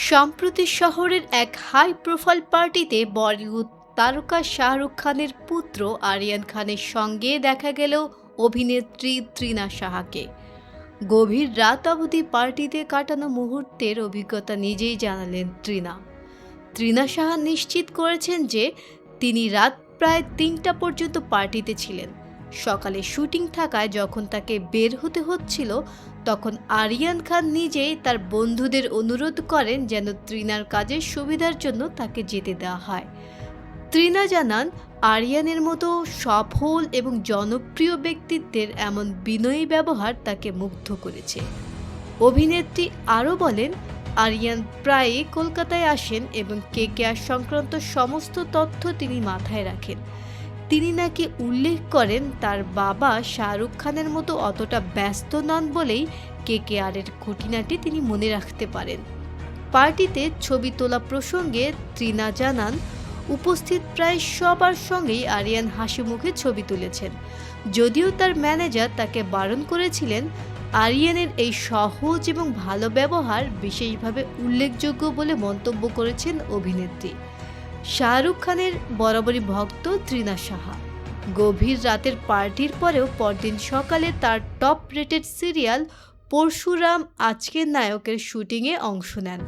সম্প্রতি শহরের এক হাই প্রোফাইল পার্টিতে বলিউড তারকা শাহরুখ খানের পুত্র আরিয়ান খানের সঙ্গে দেখা গেল অভিনেত্রী তৃণা সাহাকে। গভীর রাত অবধি পার্টিতে কাটানো মুহূর্তের অভিজ্ঞতা নিজেই জানালেন তৃণা। তৃণা সাহা নিশ্চিত করেছেন যে তিনি রাত প্রায় ৩টা পর্যন্ত পার্টিতে ছিলেন। সকালে শুটিং থাকায় যখন তাকে বের হতে হচ্ছিল, তখন আরিয়ান খান নিজেই তার বন্ধুদের অনুরোধ করেন যেন তৃণার কাজের সুবিধার জন্য তাকে যেতে দেওয়া হয়। তৃণা জানান, আরিয়ানের মতো সফল এবং জনপ্রিয় ব্যক্তিত্বের এমন বিনয়ী ব্যবহার তাকে মুগ্ধ করেছে। অভিনেত্রী আরও বলেন, আরিয়ান প্রায়ই কলকাতায় আসেন এবং কেকেআর সংক্রান্ত সমস্ত তথ্য তিনি মাথায় রাখেন। তিনি নাকি উল্লেখ করেন তার বাবা শাহরুখ খানের মতো অতটা ব্যস্ত নন বলেই কেকেআরের খুঁটিনাটি তিনি মনে রাখতে পারেন। পার্টিতে ছবি তোলা প্রসঙ্গে তৃণা জানান, উপস্থিত প্রায় সবার সঙ্গেই আরিয়ান হাসি মুখে ছবি তুলেছেন। যদিও তার ম্যানেজার তাকে বারণ করেছিলেন। আরিয়ানের এই সহজ এবং ভালো ব্যবহার বিশেষভাবে উল্লেখযোগ্য বলে মন্তব্য করেছেন অভিনেত্রী। শাহরুখ খানের বরাবরই ভক্ত তৃণা সাহা। গভীর রাতের পার্টির পরেও পরদিন সকালে তার টপ রেটেড সিরিয়াল পরশুরাম আজকের নায়কের শুটিংয়ে অংশ নেন।